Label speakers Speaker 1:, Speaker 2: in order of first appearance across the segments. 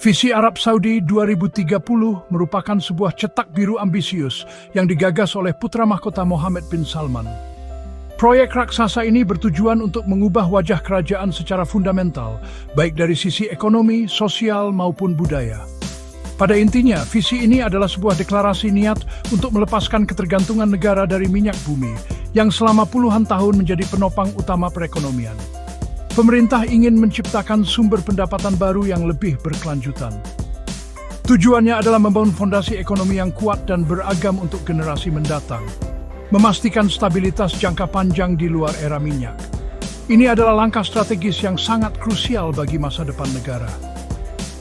Speaker 1: Visi Arab Saudi 2030 merupakan sebuah cetak biru ambisius yang digagas oleh putra mahkota Mohammed bin Salman. Proyek raksasa ini bertujuan untuk mengubah wajah kerajaan secara fundamental, baik dari sisi ekonomi, sosial, maupun budaya. Pada intinya, visi ini adalah sebuah deklarasi niat untuk melepaskan ketergantungan negara dari minyak bumi yang selama puluhan tahun menjadi penopang utama perekonomian. Pemerintah ingin menciptakan sumber pendapatan baru yang lebih berkelanjutan. Tujuannya adalah membangun fondasi ekonomi yang kuat dan beragam untuk generasi mendatang, memastikan stabilitas jangka panjang di luar era minyak. Ini adalah langkah strategis yang sangat krusial bagi masa depan negara.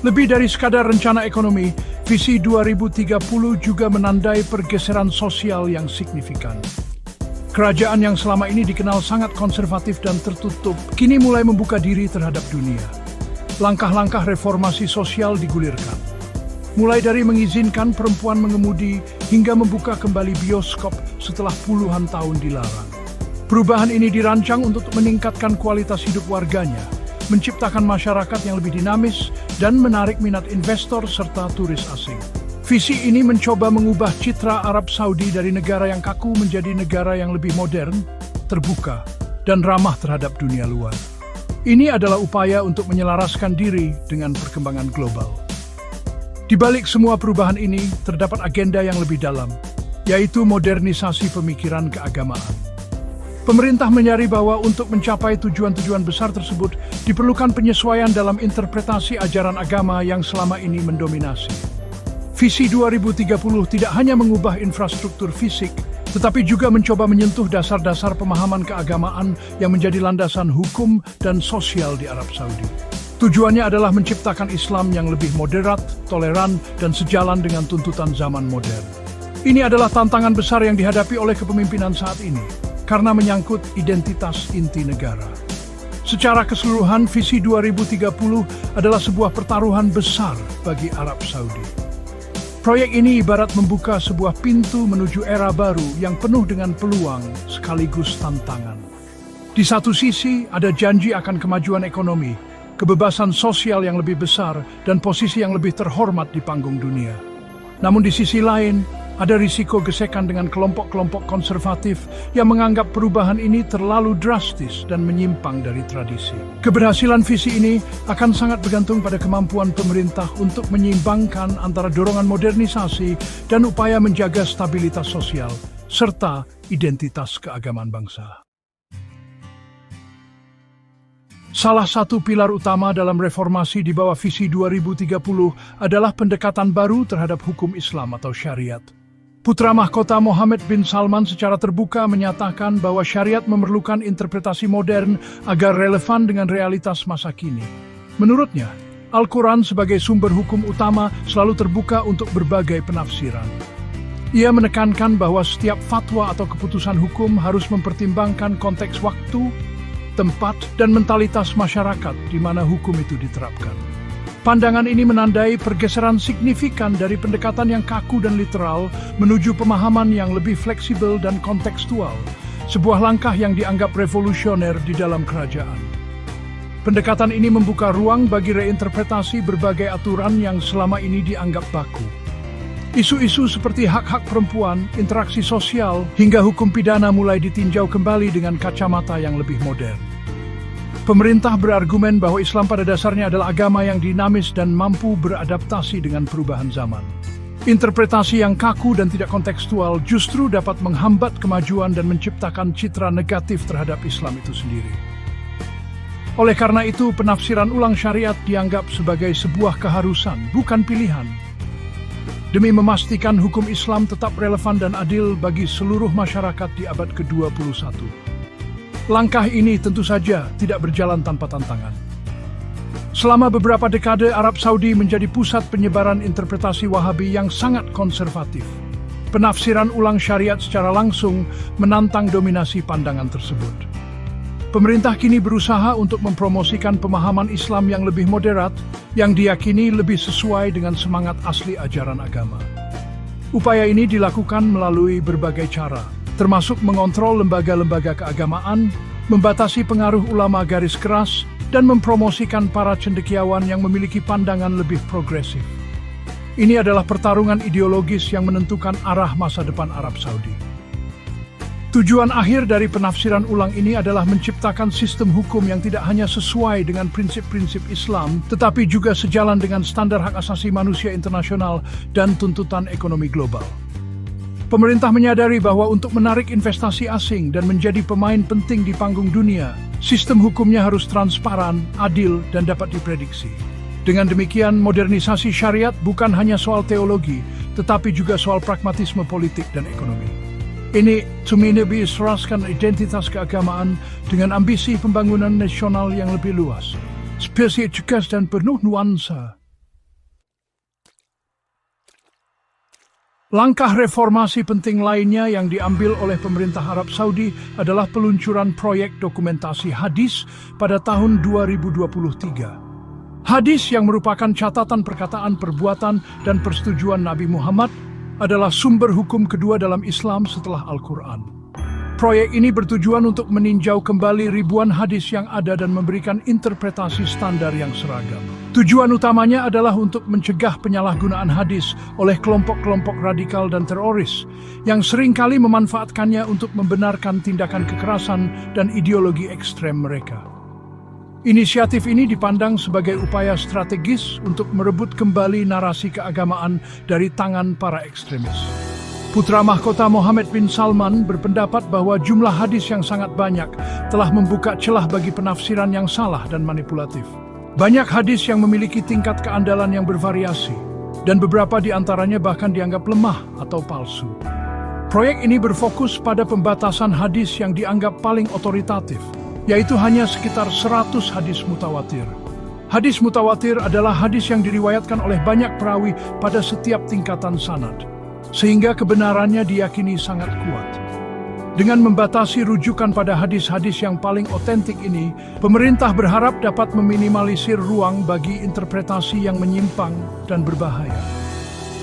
Speaker 1: Lebih dari sekadar rencana ekonomi, visi 2030 juga menandai pergeseran sosial yang signifikan. Kerajaan yang selama ini dikenal sangat konservatif dan tertutup, kini mulai membuka diri terhadap dunia. Langkah-langkah reformasi sosial digulirkan. Mulai dari mengizinkan perempuan mengemudi hingga membuka kembali bioskop setelah puluhan tahun dilarang. Perubahan ini dirancang untuk meningkatkan kualitas hidup warganya, menciptakan masyarakat yang lebih dinamis, dan menarik minat investor serta turis asing. Visi ini mencoba mengubah citra Arab Saudi dari negara yang kaku menjadi negara yang lebih modern, terbuka, dan ramah terhadap dunia luar. Ini adalah upaya untuk menyelaraskan diri dengan perkembangan global. Di balik semua perubahan ini, terdapat agenda yang lebih dalam, yaitu modernisasi pemikiran keagamaan. Pemerintah menyadari bahwa untuk mencapai tujuan-tujuan besar tersebut, diperlukan penyesuaian dalam interpretasi ajaran agama yang selama ini mendominasi. Visi 2030 tidak hanya mengubah infrastruktur fisik, tetapi juga mencoba menyentuh dasar-dasar pemahaman keagamaan yang menjadi landasan hukum dan sosial di Arab Saudi. Tujuannya adalah menciptakan Islam yang lebih moderat, toleran, dan sejalan dengan tuntutan zaman modern. Ini adalah tantangan besar yang dihadapi oleh kepemimpinan saat ini, karena menyangkut identitas inti negara. Secara keseluruhan, visi 2030 adalah sebuah pertaruhan besar bagi Arab Saudi. Proyek ini ibarat membuka sebuah pintu menuju era baru yang penuh dengan peluang sekaligus tantangan. Di satu sisi, ada janji akan kemajuan ekonomi, kebebasan sosial yang lebih besar, dan posisi yang lebih terhormat di panggung dunia. Namun di sisi lain, ada risiko gesekan dengan kelompok-kelompok konservatif yang menganggap perubahan ini terlalu drastis dan menyimpang dari tradisi. Keberhasilan visi ini akan sangat bergantung pada kemampuan pemerintah untuk menyeimbangkan antara dorongan modernisasi dan upaya menjaga stabilitas sosial, serta identitas keagamaan bangsa. Salah satu pilar utama dalam reformasi di bawah visi 2030 adalah pendekatan baru terhadap hukum Islam atau syariat. Putra mahkota Mohammed bin Salman secara terbuka menyatakan bahwa syariat memerlukan interpretasi modern agar relevan dengan realitas masa kini. Menurutnya, Al-Quran sebagai sumber hukum utama selalu terbuka untuk berbagai penafsiran. Ia menekankan bahwa setiap fatwa atau keputusan hukum harus mempertimbangkan konteks waktu, tempat, dan mentalitas masyarakat di mana hukum itu diterapkan. Pandangan ini menandai pergeseran signifikan dari pendekatan yang kaku dan literal menuju pemahaman yang lebih fleksibel dan kontekstual, sebuah langkah yang dianggap revolusioner di dalam kerajaan. Pendekatan ini membuka ruang bagi reinterpretasi berbagai aturan yang selama ini dianggap baku. Isu-isu seperti hak-hak perempuan, interaksi sosial, hingga hukum pidana mulai ditinjau kembali dengan kacamata yang lebih modern. Pemerintah berargumen bahwa Islam pada dasarnya adalah agama yang dinamis dan mampu beradaptasi dengan perubahan zaman. Interpretasi yang kaku dan tidak kontekstual justru dapat menghambat kemajuan dan menciptakan citra negatif terhadap Islam itu sendiri. Oleh karena itu, penafsiran ulang syariat dianggap sebagai sebuah keharusan, bukan pilihan. Demi memastikan hukum Islam tetap relevan dan adil bagi seluruh masyarakat di abad ke-21. Langkah ini tentu saja tidak berjalan tanpa tantangan. Selama beberapa dekade, Arab Saudi menjadi pusat penyebaran interpretasi Wahabi yang sangat konservatif. Penafsiran ulang syariat secara langsung menantang dominasi pandangan tersebut. Pemerintah kini berusaha untuk mempromosikan pemahaman Islam yang lebih moderat, yang diyakini lebih sesuai dengan semangat asli ajaran agama. Upaya ini dilakukan melalui berbagai cara, termasuk mengontrol lembaga-lembaga keagamaan, membatasi pengaruh ulama garis keras, dan mempromosikan para cendekiawan yang memiliki pandangan lebih progresif. Ini adalah pertarungan ideologis yang menentukan arah masa depan Arab Saudi. Tujuan akhir dari penafsiran ulang ini adalah menciptakan sistem hukum yang tidak hanya sesuai dengan prinsip-prinsip Islam, tetapi juga sejalan dengan standar hak asasi manusia internasional dan tuntutan ekonomi global. Pemerintah menyadari bahwa untuk menarik investasi asing dan menjadi pemain penting di panggung dunia, sistem hukumnya harus transparan, adil, dan dapat diprediksi. Dengan demikian, modernisasi syariat bukan hanya soal teologi, tetapi juga soal pragmatisme politik dan ekonomi. Ini lebih seraskan identitas keagamaan dengan ambisi pembangunan nasional yang lebih luas, spesies dan penuh nuansa. Langkah reformasi penting lainnya yang diambil oleh pemerintah Arab Saudi adalah peluncuran proyek dokumentasi hadis pada tahun 2023. Hadis yang merupakan catatan perkataan, perbuatan, dan persetujuan Nabi Muhammad adalah sumber hukum kedua dalam Islam setelah Al-Quran. Proyek ini bertujuan untuk meninjau kembali ribuan hadis yang ada dan memberikan interpretasi standar yang seragam. Tujuan utamanya adalah untuk mencegah penyalahgunaan hadis oleh kelompok-kelompok radikal dan teroris yang seringkali memanfaatkannya untuk membenarkan tindakan kekerasan dan ideologi ekstrem mereka. Inisiatif ini dipandang sebagai upaya strategis untuk merebut kembali narasi keagamaan dari tangan para ekstremis. Putra mahkota Mohammed bin Salman berpendapat bahwa jumlah hadis yang sangat banyak telah membuka celah bagi penafsiran yang salah dan manipulatif. Banyak hadis yang memiliki tingkat keandalan yang bervariasi, dan beberapa di antaranya bahkan dianggap lemah atau palsu. Proyek ini berfokus pada pembatasan hadis yang dianggap paling otoritatif, yaitu hanya sekitar 100 hadis mutawatir. Hadis mutawatir adalah hadis yang diriwayatkan oleh banyak perawi pada setiap tingkatan sanad, sehingga kebenarannya diyakini sangat kuat. Dengan membatasi rujukan pada hadis-hadis yang paling otentik ini, pemerintah berharap dapat meminimalisir ruang bagi interpretasi yang menyimpang dan berbahaya.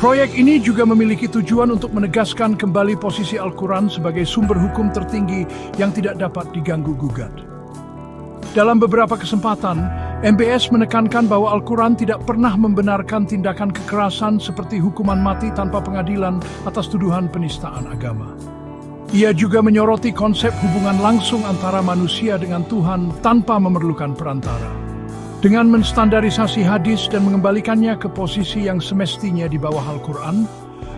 Speaker 1: Proyek ini juga memiliki tujuan untuk menegaskan kembali posisi Al-Quran sebagai sumber hukum tertinggi yang tidak dapat diganggu-gugat. Dalam beberapa kesempatan, MBS menekankan bahwa Al-Quran tidak pernah membenarkan tindakan kekerasan seperti hukuman mati tanpa pengadilan atas tuduhan penistaan agama. Ia juga menyoroti konsep hubungan langsung antara manusia dengan Tuhan tanpa memerlukan perantara. Dengan menstandarisasi hadis dan mengembalikannya ke posisi yang semestinya di bawah Al-Quran,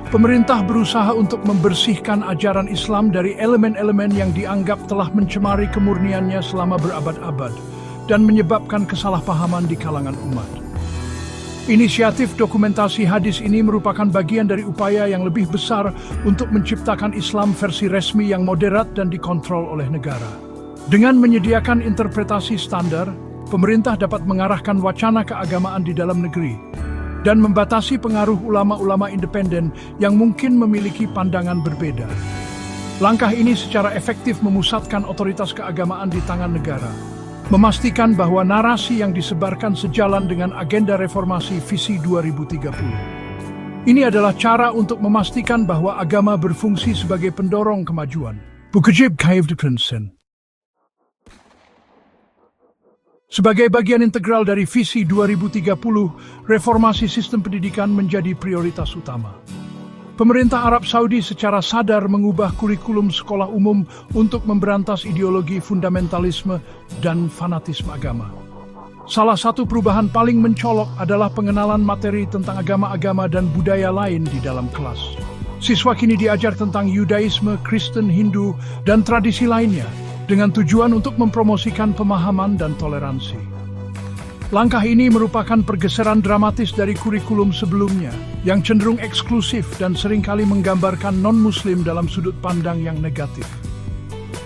Speaker 1: pemerintah berusaha untuk membersihkan ajaran Islam dari elemen-elemen yang dianggap telah mencemari kemurniannya selama berabad-abad dan menyebabkan kesalahpahaman di kalangan umat. Inisiatif dokumentasi hadis ini merupakan bagian dari upaya yang lebih besar untuk menciptakan Islam versi resmi yang moderat dan dikontrol oleh negara. Dengan menyediakan interpretasi standar, pemerintah dapat mengarahkan wacana keagamaan di dalam negeri dan membatasi pengaruh ulama-ulama independen yang mungkin memiliki pandangan berbeda. Langkah ini secara efektif memusatkan otoritas keagamaan di tangan negara, memastikan bahwa narasi yang disebarkan sejalan dengan agenda reformasi Visi 2030. Ini adalah cara untuk memastikan bahwa agama berfungsi sebagai pendorong kemajuan. Bukajib Kaiv Diprinsen. Sebagai bagian integral dari Visi 2030, reformasi sistem pendidikan menjadi prioritas utama. Pemerintah Arab Saudi secara sadar mengubah kurikulum sekolah umum untuk memberantas ideologi fundamentalisme dan fanatisme agama. Salah satu perubahan paling mencolok adalah pengenalan materi tentang agama-agama dan budaya lain di dalam kelas. Siswa kini diajar tentang Yudaisme, Kristen, Hindu, dan tradisi lainnya, dengan tujuan untuk mempromosikan pemahaman dan toleransi. Langkah ini merupakan pergeseran dramatis dari kurikulum sebelumnya, yang cenderung eksklusif dan seringkali menggambarkan non-muslim dalam sudut pandang yang negatif.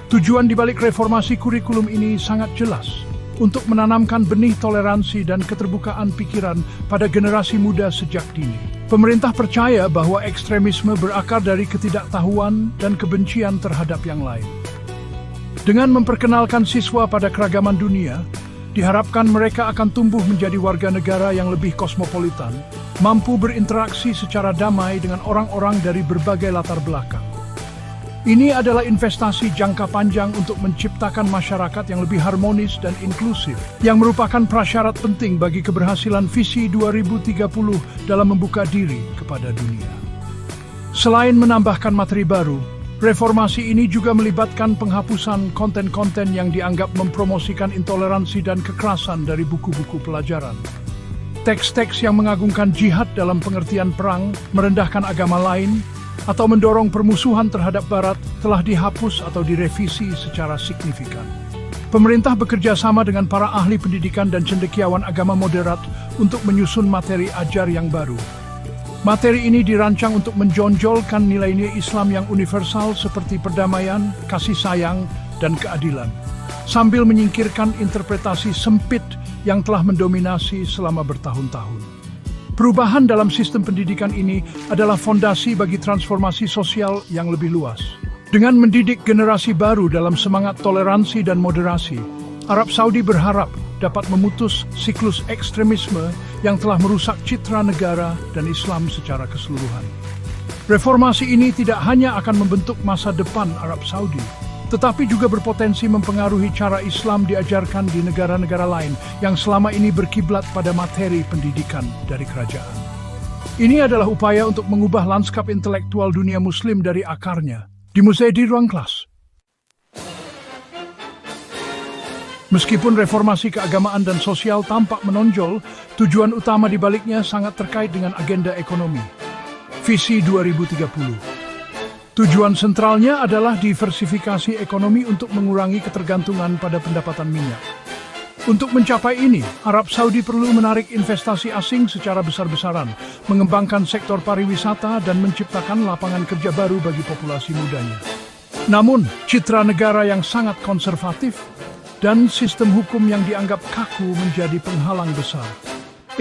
Speaker 1: Tujuan dibalik reformasi kurikulum ini sangat jelas, untuk menanamkan benih toleransi dan keterbukaan pikiran pada generasi muda sejak dini. Pemerintah percaya bahwa ekstremisme berakar dari ketidaktahuan dan kebencian terhadap yang lain. Dengan memperkenalkan siswa pada keragaman dunia, diharapkan mereka akan tumbuh menjadi warga negara yang lebih kosmopolitan, mampu berinteraksi secara damai dengan orang-orang dari berbagai latar belakang. Ini adalah investasi jangka panjang untuk menciptakan masyarakat yang lebih harmonis dan inklusif, yang merupakan prasyarat penting bagi keberhasilan visi 2030 dalam membuka diri kepada dunia. Selain menambahkan materi baru, reformasi ini juga melibatkan penghapusan konten-konten yang dianggap mempromosikan intoleransi dan kekerasan dari buku-buku pelajaran. Teks-teks yang mengagungkan jihad dalam pengertian perang, merendahkan agama lain, atau mendorong permusuhan terhadap Barat telah dihapus atau direvisi secara signifikan. Pemerintah bekerja sama dengan para ahli pendidikan dan cendekiawan agama moderat untuk menyusun materi ajar yang baru. Materi ini dirancang untuk menjonjolkan nilai-nilai Islam yang universal seperti perdamaian, kasih sayang, dan keadilan, sambil menyingkirkan interpretasi sempit yang telah mendominasi selama bertahun-tahun. Perubahan dalam sistem pendidikan ini adalah fondasi bagi transformasi sosial yang lebih luas. Dengan mendidik generasi baru dalam semangat toleransi dan moderasi, Arab Saudi berharap dapat memutus siklus ekstremisme yang telah merusak citra negara dan Islam secara keseluruhan. Reformasi ini tidak hanya akan membentuk masa depan Arab Saudi, tetapi juga berpotensi mempengaruhi cara Islam diajarkan di negara-negara lain yang selama ini berkiblat pada materi pendidikan dari kerajaan. Ini adalah upaya untuk mengubah lanskap intelektual dunia Muslim dari akarnya, dimulai di ruang kelas. Meskipun reformasi keagamaan dan sosial tampak menonjol, tujuan utama di baliknya sangat terkait dengan agenda ekonomi. Visi 2030. Tujuan sentralnya adalah diversifikasi ekonomi untuk mengurangi ketergantungan pada pendapatan minyak. Untuk mencapai ini, Arab Saudi perlu menarik investasi asing secara besar-besaran, mengembangkan sektor pariwisata dan menciptakan lapangan kerja baru bagi populasi mudanya. Namun, citra negara yang sangat konservatif dan sistem hukum yang dianggap kaku menjadi penghalang besar.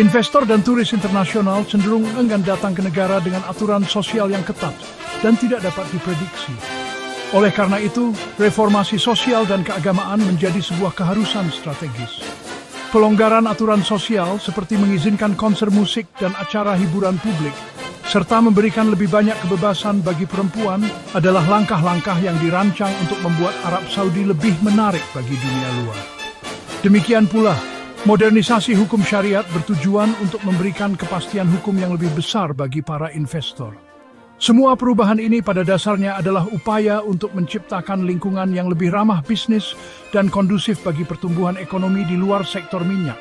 Speaker 1: Investor dan turis internasional cenderung enggan datang ke negara dengan aturan sosial yang ketat dan tidak dapat diprediksi. Oleh karena itu, reformasi sosial dan keagamaan menjadi sebuah keharusan strategis. Pelonggaran aturan sosial seperti mengizinkan konser musik dan acara hiburan publik, serta memberikan lebih banyak kebebasan bagi perempuan adalah langkah-langkah yang dirancang untuk membuat Arab Saudi lebih menarik bagi dunia luar. Demikian pula, modernisasi hukum syariat bertujuan untuk memberikan kepastian hukum yang lebih besar bagi para investor. Semua perubahan ini pada dasarnya adalah upaya untuk menciptakan lingkungan yang lebih ramah bisnis dan kondusif bagi pertumbuhan ekonomi di luar sektor minyak,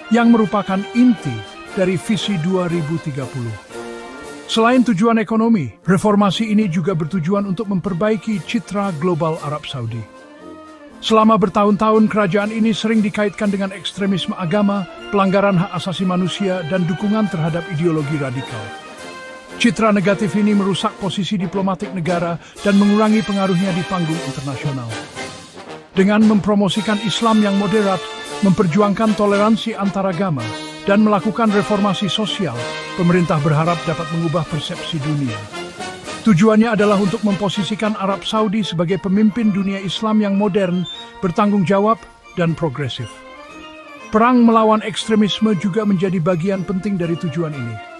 Speaker 1: yang merupakan inti dari visi 2030. Selain tujuan ekonomi, reformasi ini juga bertujuan untuk memperbaiki citra global Arab Saudi. Selama bertahun-tahun, kerajaan ini sering dikaitkan dengan ekstremisme agama, pelanggaran hak asasi manusia, dan dukungan terhadap ideologi radikal. Citra negatif ini merusak posisi diplomatik negara dan mengurangi pengaruhnya di panggung internasional. Dengan mempromosikan Islam yang moderat, memperjuangkan toleransi antaragama, dan melakukan reformasi sosial, pemerintah berharap dapat mengubah persepsi dunia. Tujuannya adalah untuk memposisikan Arab Saudi sebagai pemimpin dunia Islam yang modern, bertanggung jawab, dan progresif. Perang melawan ekstremisme juga menjadi bagian penting dari tujuan ini.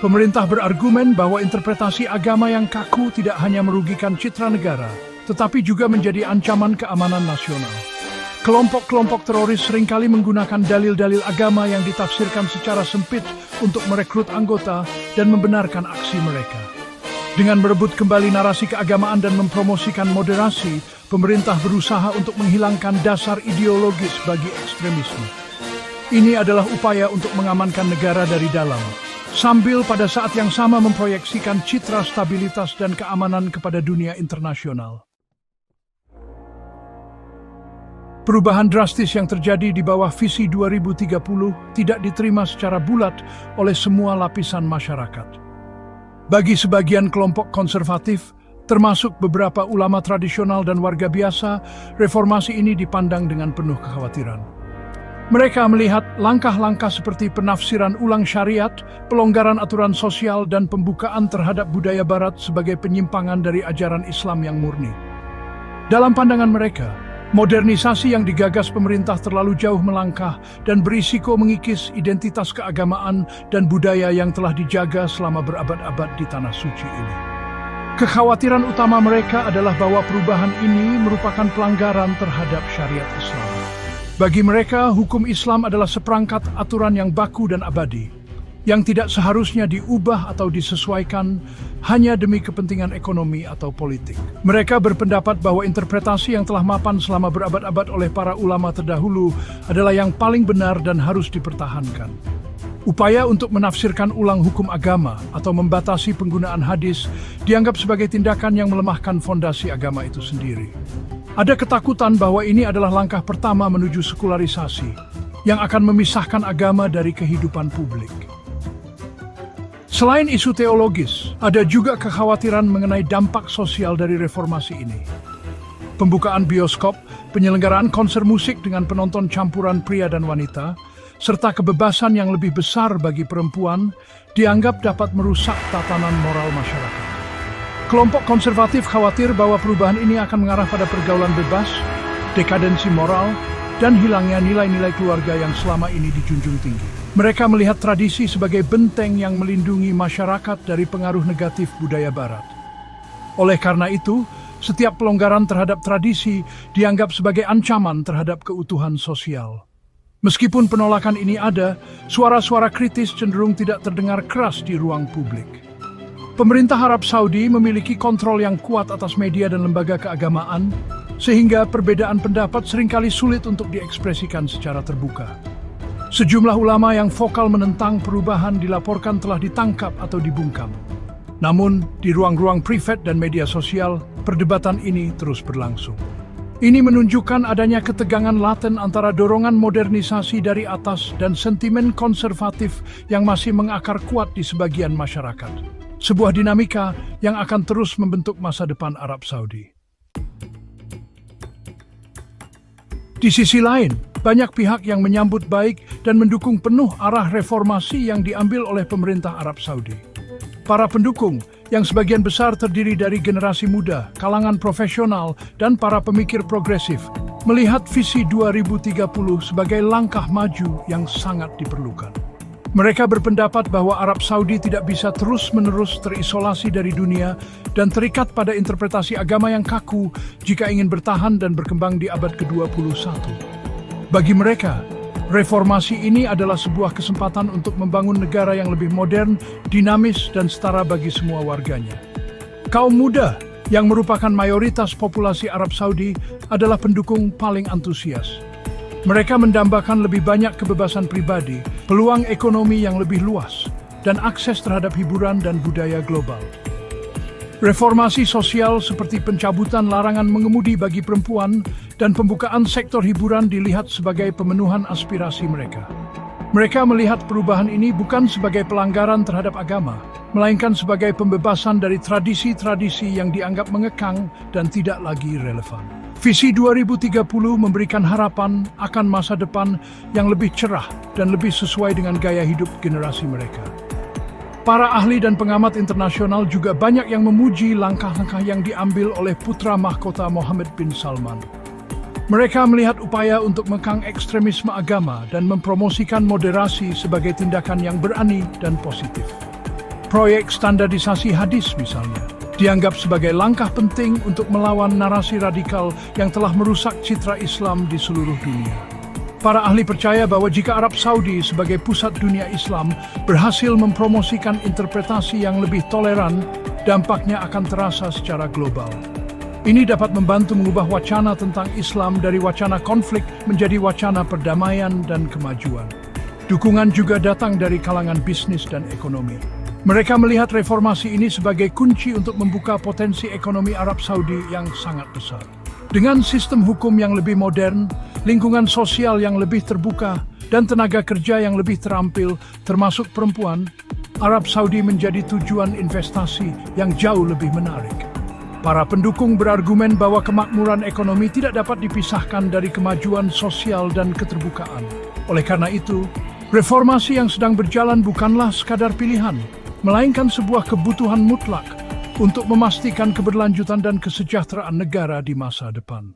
Speaker 1: Pemerintah berargumen bahwa interpretasi agama yang kaku tidak hanya merugikan citra negara, tetapi juga menjadi ancaman keamanan nasional. Kelompok-kelompok teroris seringkali menggunakan dalil-dalil agama yang ditafsirkan secara sempit untuk merekrut anggota dan membenarkan aksi mereka. Dengan merebut kembali narasi keagamaan dan mempromosikan moderasi, pemerintah berusaha untuk menghilangkan dasar ideologis bagi ekstremisme. Ini adalah upaya untuk mengamankan negara dari dalam, sambil pada saat yang sama memproyeksikan citra stabilitas dan keamanan kepada dunia internasional. Perubahan drastis yang terjadi di bawah visi 2030 tidak diterima secara bulat oleh semua lapisan masyarakat. Bagi sebagian kelompok konservatif, termasuk beberapa ulama tradisional dan warga biasa, reformasi ini dipandang dengan penuh kekhawatiran. Mereka melihat langkah-langkah seperti penafsiran ulang syariat, pelonggaran aturan sosial, dan pembukaan terhadap budaya Barat sebagai penyimpangan dari ajaran Islam yang murni. Dalam pandangan mereka, modernisasi yang digagas pemerintah terlalu jauh melangkah dan berisiko mengikis identitas keagamaan dan budaya yang telah dijaga selama berabad-abad di tanah suci ini. Kekhawatiran utama mereka adalah bahwa perubahan ini merupakan pelanggaran terhadap syariat Islam. Bagi mereka, hukum Islam adalah seperangkat aturan yang baku dan abadi, yang tidak seharusnya diubah atau disesuaikan hanya demi kepentingan ekonomi atau politik. Mereka berpendapat bahwa interpretasi yang telah mapan selama berabad-abad oleh para ulama terdahulu adalah yang paling benar dan harus dipertahankan. Upaya untuk menafsirkan ulang hukum agama atau membatasi penggunaan hadis dianggap sebagai tindakan yang melemahkan fondasi agama itu sendiri. Ada ketakutan bahwa ini adalah langkah pertama menuju sekularisasi yang akan memisahkan agama dari kehidupan publik. Selain isu teologis, ada juga kekhawatiran mengenai dampak sosial dari reformasi ini. Pembukaan bioskop, penyelenggaraan konser musik dengan penonton campuran pria dan wanita, serta kebebasan yang lebih besar bagi perempuan dianggap dapat merusak tatanan moral masyarakat. Kelompok konservatif khawatir bahwa perubahan ini akan mengarah pada pergaulan bebas, dekadensi moral, dan hilangnya nilai-nilai keluarga yang selama ini dijunjung tinggi. Mereka melihat tradisi sebagai benteng yang melindungi masyarakat dari pengaruh negatif budaya Barat. Oleh karena itu, setiap pelonggaran terhadap tradisi dianggap sebagai ancaman terhadap keutuhan sosial. Meskipun penolakan ini ada, suara-suara kritis cenderung tidak terdengar keras di ruang publik. Pemerintah Arab Saudi memiliki kontrol yang kuat atas media dan lembaga keagamaan, sehingga perbedaan pendapat seringkali sulit untuk diekspresikan secara terbuka. Sejumlah ulama yang vokal menentang perubahan dilaporkan telah ditangkap atau dibungkam. Namun, di ruang-ruang privat dan media sosial, perdebatan ini terus berlangsung. Ini menunjukkan adanya ketegangan laten antara dorongan modernisasi dari atas dan sentimen konservatif yang masih mengakar kuat di sebagian masyarakat. Sebuah dinamika yang akan terus membentuk masa depan Arab Saudi. Di sisi lain, banyak pihak yang menyambut baik dan mendukung penuh arah reformasi yang diambil oleh pemerintah Arab Saudi. Para pendukung, yang sebagian besar terdiri dari generasi muda, kalangan profesional, dan para pemikir progresif, melihat visi 2030 sebagai langkah maju yang sangat diperlukan. Mereka berpendapat bahwa Arab Saudi tidak bisa terus-menerus terisolasi dari dunia dan terikat pada interpretasi agama yang kaku jika ingin bertahan dan berkembang di abad ke-21. Bagi mereka, reformasi ini adalah sebuah kesempatan untuk membangun negara yang lebih modern, dinamis, dan setara bagi semua warganya. Kaum muda, yang merupakan mayoritas populasi Arab Saudi, adalah pendukung paling antusias. Mereka mendambakan lebih banyak kebebasan pribadi, peluang ekonomi yang lebih luas, dan akses terhadap hiburan dan budaya global. Reformasi sosial seperti pencabutan larangan mengemudi bagi perempuan dan pembukaan sektor hiburan dilihat sebagai pemenuhan aspirasi mereka. Mereka melihat perubahan ini bukan sebagai pelanggaran terhadap agama, melainkan sebagai pembebasan dari tradisi-tradisi yang dianggap mengekang dan tidak lagi relevan. Visi 2030 memberikan harapan akan masa depan yang lebih cerah dan lebih sesuai dengan gaya hidup generasi mereka. Para ahli dan pengamat internasional juga banyak yang memuji langkah-langkah yang diambil oleh putra mahkota Mohammed bin Salman. Mereka melihat upaya untuk mengekang ekstremisme agama dan mempromosikan moderasi sebagai tindakan yang berani dan positif. Proyek standarisasi hadis misalnya, dianggap sebagai langkah penting untuk melawan narasi radikal yang telah merusak citra Islam di seluruh dunia. Para ahli percaya bahwa jika Arab Saudi sebagai pusat dunia Islam berhasil mempromosikan interpretasi yang lebih toleran, dampaknya akan terasa secara global. Ini dapat membantu mengubah wacana tentang Islam dari wacana konflik menjadi wacana perdamaian dan kemajuan. Dukungan juga datang dari kalangan bisnis dan ekonomi. Mereka melihat reformasi ini sebagai kunci untuk membuka potensi ekonomi Arab Saudi yang sangat besar. Dengan sistem hukum yang lebih modern, lingkungan sosial yang lebih terbuka, dan tenaga kerja yang lebih terampil, termasuk perempuan, Arab Saudi menjadi tujuan investasi yang jauh lebih menarik. Para pendukung berargumen bahwa kemakmuran ekonomi tidak dapat dipisahkan dari kemajuan sosial dan keterbukaan. Oleh karena itu, reformasi yang sedang berjalan bukanlah sekadar pilihan, melainkan sebuah kebutuhan mutlak untuk memastikan keberlanjutan dan kesejahteraan negara di masa depan.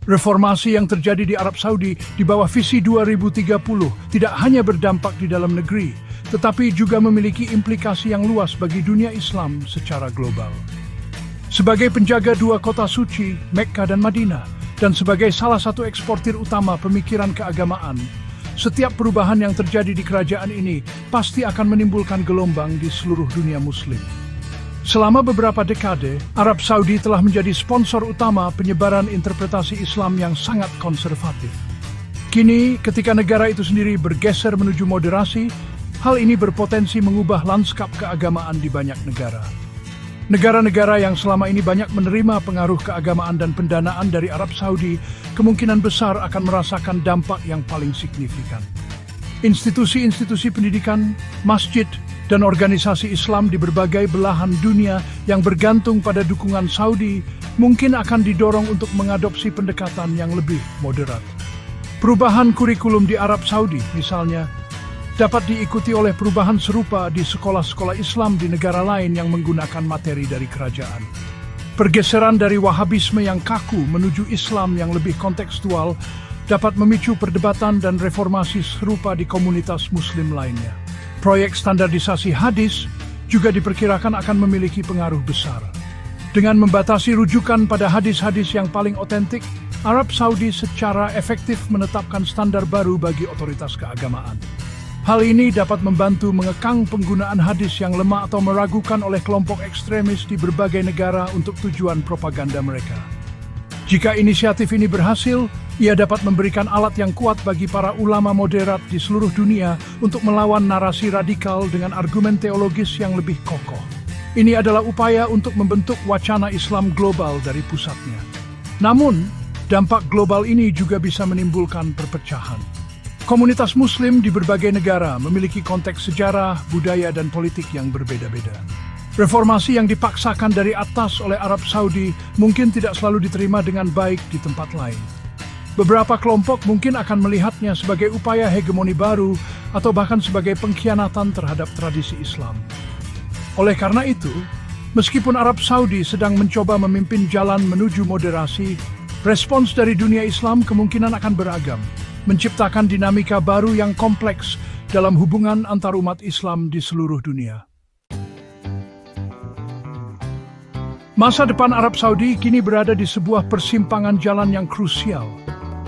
Speaker 1: Reformasi yang terjadi di Arab Saudi di bawah visi 2030 tidak hanya berdampak di dalam negeri, tetapi juga memiliki implikasi yang luas bagi dunia Islam secara global. Sebagai penjaga dua kota suci, Mekkah dan Madinah, dan sebagai salah satu eksportir utama pemikiran keagamaan, setiap perubahan yang terjadi di kerajaan ini pasti akan menimbulkan gelombang di seluruh dunia Muslim. Selama beberapa dekade, Arab Saudi telah menjadi sponsor utama penyebaran interpretasi Islam yang sangat konservatif. Kini, ketika negara itu sendiri bergeser menuju moderasi, hal ini berpotensi mengubah lanskap keagamaan di banyak negara. Negara-negara yang selama ini banyak menerima pengaruh keagamaan dan pendanaan dari Arab Saudi kemungkinan besar akan merasakan dampak yang paling signifikan. Institusi-institusi pendidikan, masjid, dan organisasi Islam di berbagai belahan dunia yang bergantung pada dukungan Saudi mungkin akan didorong untuk mengadopsi pendekatan yang lebih moderat. Perubahan kurikulum di Arab Saudi, misalnya, dapat diikuti oleh perubahan serupa di sekolah-sekolah Islam di negara lain yang menggunakan materi dari kerajaan. Pergeseran dari Wahabisme yang kaku menuju Islam yang lebih kontekstual dapat memicu perdebatan dan reformasi serupa di komunitas Muslim lainnya. Proyek standarisasi hadis juga diperkirakan akan memiliki pengaruh besar. Dengan membatasi rujukan pada hadis-hadis yang paling otentik, Arab Saudi secara efektif menetapkan standar baru bagi otoritas keagamaan. Hal ini dapat membantu mengekang penggunaan hadis yang lemah atau meragukan oleh kelompok ekstremis di berbagai negara untuk tujuan propaganda mereka. Jika inisiatif ini berhasil, ia dapat memberikan alat yang kuat bagi para ulama moderat di seluruh dunia untuk melawan narasi radikal dengan argumen teologis yang lebih kokoh. Ini adalah upaya untuk membentuk wacana Islam global dari pusatnya. Namun, dampak global ini juga bisa menimbulkan perpecahan. Komunitas Muslim di berbagai negara memiliki konteks sejarah, budaya, dan politik yang berbeda-beda. Reformasi yang dipaksakan dari atas oleh Arab Saudi mungkin tidak selalu diterima dengan baik di tempat lain. Beberapa kelompok mungkin akan melihatnya sebagai upaya hegemoni baru atau bahkan sebagai pengkhianatan terhadap tradisi Islam. Oleh karena itu, meskipun Arab Saudi sedang mencoba memimpin jalan menuju moderasi, respons dari dunia Islam kemungkinan akan beragam, menciptakan dinamika baru yang kompleks dalam hubungan antar umat Islam di seluruh dunia. Masa depan Arab Saudi kini berada di sebuah persimpangan jalan yang krusial,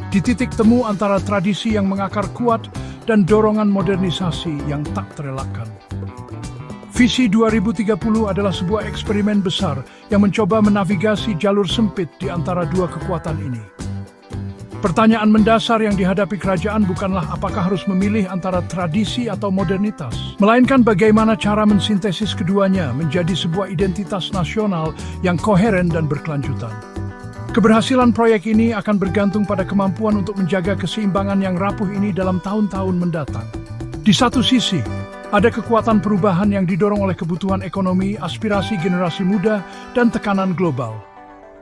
Speaker 1: di titik temu antara tradisi yang mengakar kuat dan dorongan modernisasi yang tak terelakkan. Visi 2030 adalah sebuah eksperimen besar yang mencoba menavigasi jalur sempit di antara dua kekuatan ini. Pertanyaan mendasar yang dihadapi kerajaan bukanlah apakah harus memilih antara tradisi atau modernitas, melainkan bagaimana cara mensintesis keduanya menjadi sebuah identitas nasional yang koheren dan berkelanjutan. Keberhasilan proyek ini akan bergantung pada kemampuan untuk menjaga keseimbangan yang rapuh ini dalam tahun-tahun mendatang. Di satu sisi, ada kekuatan perubahan yang didorong oleh kebutuhan ekonomi, aspirasi generasi muda, dan tekanan global.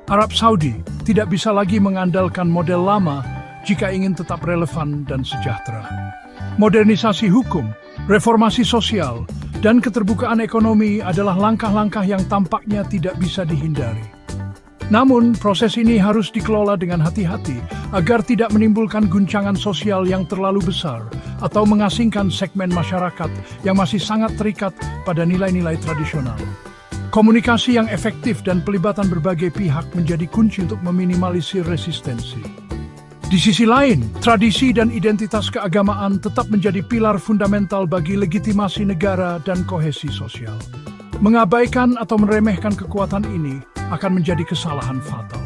Speaker 1: Arab Saudi tidak bisa lagi mengandalkan model lama jika ingin tetap relevan dan sejahtera. Modernisasi hukum, reformasi sosial, dan keterbukaan ekonomi adalah langkah-langkah yang tampaknya tidak bisa dihindari. Namun, proses ini harus dikelola dengan hati-hati agar tidak menimbulkan guncangan sosial yang terlalu besar atau mengasingkan segmen masyarakat yang masih sangat terikat pada nilai-nilai tradisional. Komunikasi yang efektif dan pelibatan berbagai pihak menjadi kunci untuk meminimalisir resistensi. Di sisi lain, tradisi dan identitas keagamaan tetap menjadi pilar fundamental bagi legitimasi negara dan kohesi sosial. Mengabaikan atau meremehkan kekuatan ini akan menjadi kesalahan fatal.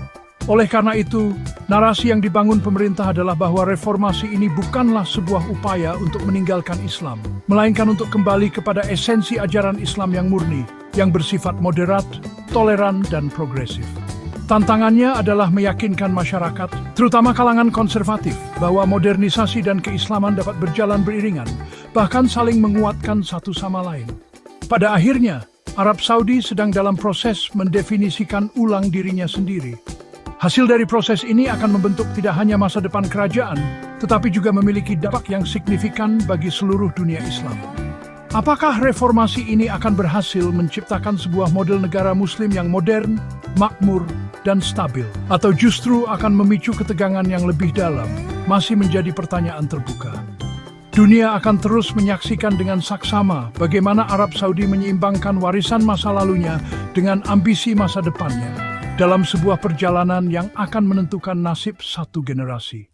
Speaker 1: Oleh karena itu, narasi yang dibangun pemerintah adalah bahwa reformasi ini bukanlah sebuah upaya untuk meninggalkan Islam, melainkan untuk kembali kepada esensi ajaran Islam yang murni, yang bersifat moderat, toleran, dan progresif. Tantangannya adalah meyakinkan masyarakat, terutama kalangan konservatif, bahwa modernisasi dan keislaman dapat berjalan beriringan, bahkan saling menguatkan satu sama lain. Pada akhirnya, Arab Saudi sedang dalam proses mendefinisikan ulang dirinya sendiri. Hasil dari proses ini akan membentuk tidak hanya masa depan kerajaan, tetapi juga memiliki dampak yang signifikan bagi seluruh dunia Islam. Apakah reformasi ini akan berhasil menciptakan sebuah model negara Muslim yang modern, makmur, dan stabil? Atau justru akan memicu ketegangan yang lebih dalam? Masih menjadi pertanyaan terbuka. Dunia akan terus menyaksikan dengan saksama bagaimana Arab Saudi menyeimbangkan warisan masa lalunya dengan ambisi masa depannya dalam sebuah perjalanan yang akan menentukan nasib satu generasi.